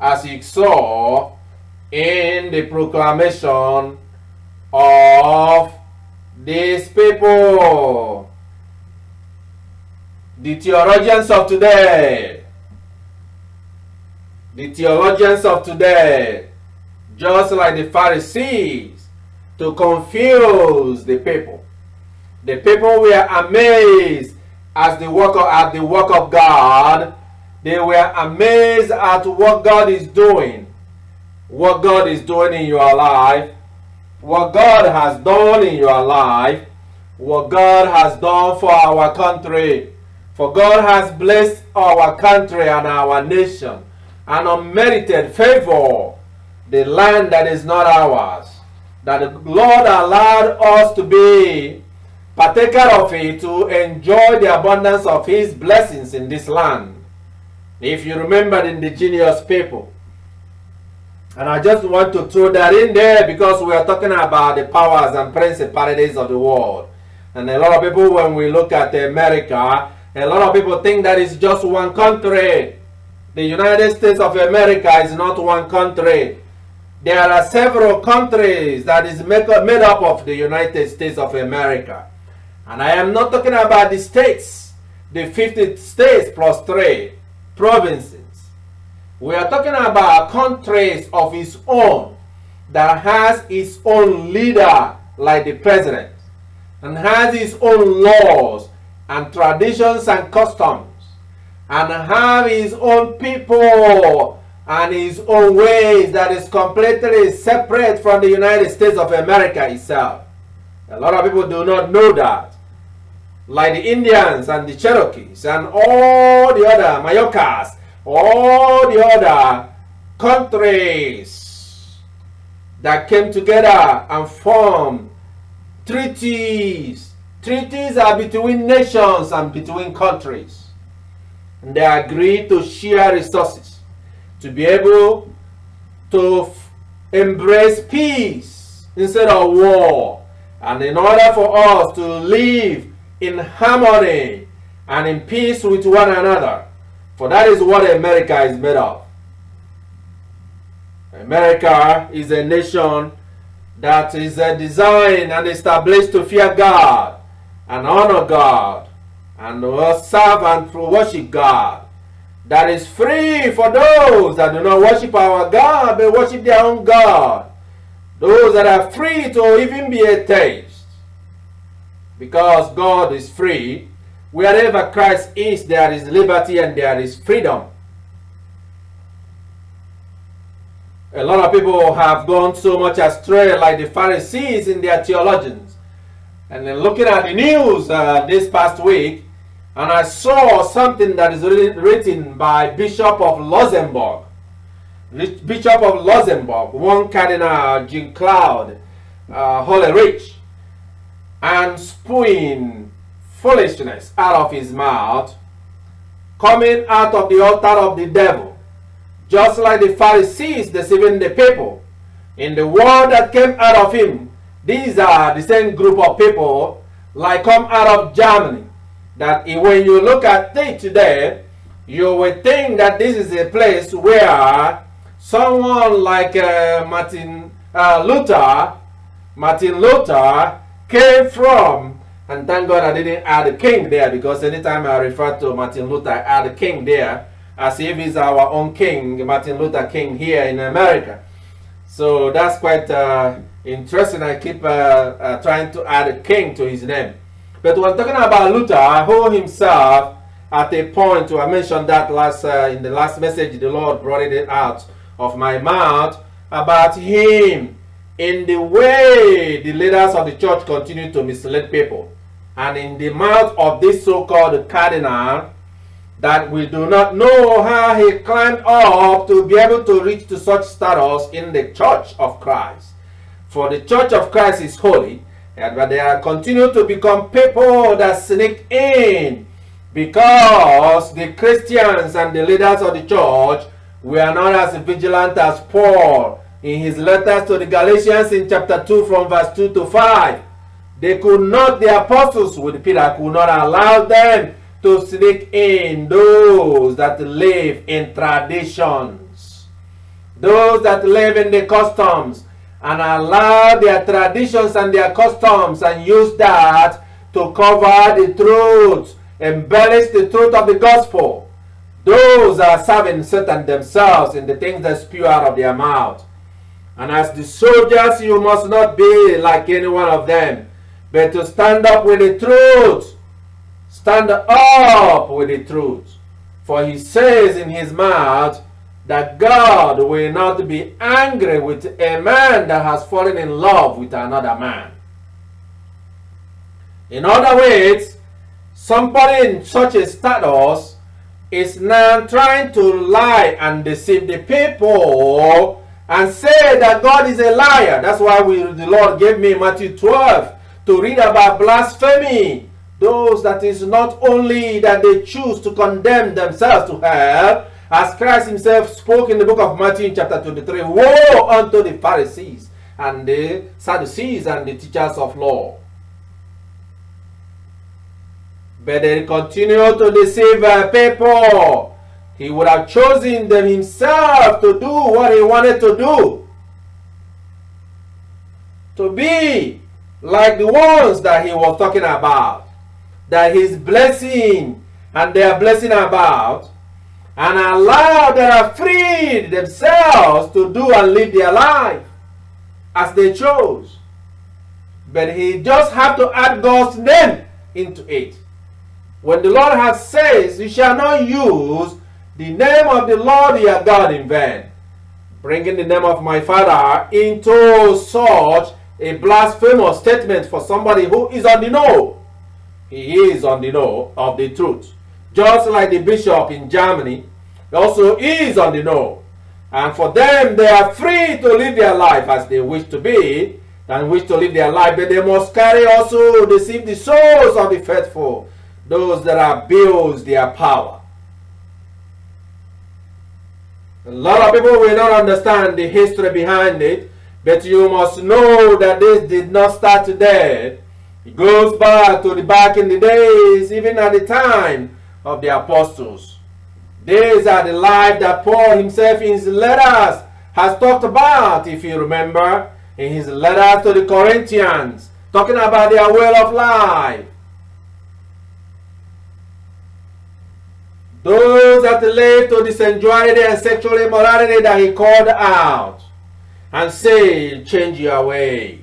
as you saw in the proclamation of these people. The theologians of today, just like the Pharisees, to confuse the people. The people were amazed at the work of God. They were amazed at what God is doing. What God is doing in your life. What God has done in your life. What God has done for our country. For God has blessed our country and our nation. An unmerited favor. The land that is not ours. That the Lord allowed us to be partaker of it, to enjoy the abundance of His blessings in this land. If you remember the indigenous people. And I just want to throw that in there because we are talking about the powers and principalities of the world. And a lot of people, when we look at America, a lot of people think that it's just one country. The United States of America is not one country. There are several countries that is made up of the United States of America. And I am not talking about the states, the 50 states plus 3 provinces. We are talking about countries of its own that has its own leader like the president and has its own laws and traditions and customs and have his own people and his own ways that is completely separate from the United States of America itself. A lot of people do not know that. Like the Indians and the Cherokees and all the other Mayocas, all the other countries that came together and formed treaties. Treaties are between nations and between countries. And they agreed to share resources to be able to embrace peace instead of war. And in order for us to live in harmony and in peace with one another. For that is what America is made of. America is a nation that is designed and established to fear God and honor God and serve and worship God. That is free for those that do not worship our God but worship their own God. Those that are free to even be atheists. Because God is free. Wherever Christ is, there is liberty and there is freedom. A lot of people have gone so much astray like the Pharisees in their theologians. And then looking at the news this past week, and I saw something that is written by Bishop of Luxembourg. Bishop of Luxembourg, one Cardinal Jean Claude Holy Rich, and spewing foolishness out of his mouth, coming out of the altar of the devil, just like the Pharisees deceiving the people. In the word that came out of him, these are the same group of people like come out of Germany, that when you look at it today, you will think that this is a place where someone like Martin Luther came from. And thank God I didn't add a king there, because anytime I refer to Martin Luther, I add a king there, as if he's our own king, Martin Luther King here in America. So that's quite interesting. I keep trying to add a king to his name. But when talking about Luther, who himself, at a point, I mentioned that in the last message, the Lord brought it out of my mouth, about him in the way the leaders of the church continue to mislead people. And in the mouth of this so-called cardinal, that we do not know how he climbed up to be able to reach to such status in the church of Christ. For the church of Christ is holy, but they are continue to become people that sneak in, because the Christians and the leaders of the church were not as vigilant as Paul in his letters to the Galatians in chapter 2 from verse 2 to 5. They could not, the apostles with Peter could not allow them to sneak in those that live in traditions. those that live in the customs and allow their traditions and their customs and use that to cover the truth, embellish the truth of the gospel. Those are serving Satan themselves in the things that spew out of their mouth. And as the soldiers, you must not be like any one of them, but to stand up with the truth. Stand up with the truth. For he says in his mouth that God will not be angry with a man that has fallen in love with another man. In other words, somebody in such a status is now trying to lie and deceive the people and say that God is a liar. That's why the Lord gave me Matthew 12 to read about blasphemy. Those that is not only that they choose to condemn themselves to hell, as Christ himself spoke in the book of Matthew in chapter 23, woe unto the Pharisees and the Sadducees and the teachers of law. But they continue to deceive people. He would have chosen them himself to do what he wanted to do. To be like the ones that he was talking about, that he's blessing and they are blessing about, and allow that are freed themselves to do and live their life as they chose. But he just have to add God's name into it. When the Lord has says, you shall not use the name of the Lord your God in vain, bringing the name of my Father into such a blasphemous statement for somebody who is on the know. He is on the know of the truth. Just like the bishop in Germany also is on the know. And for them, they are free to live their life as they wish to be and wish to live their life. But they must carry also deceive the souls of the faithful, those that abuse their power. A lot of people will not understand the history behind it, but you must know that this did not start today. It goes back to back in the days, even at the time of the apostles. These are the life that Paul himself in his letters has talked about, if you remember, in his letters to the Corinthians, talking about their way of life. Those that live to the sensuality and sexual immorality that he called out and say, change your way.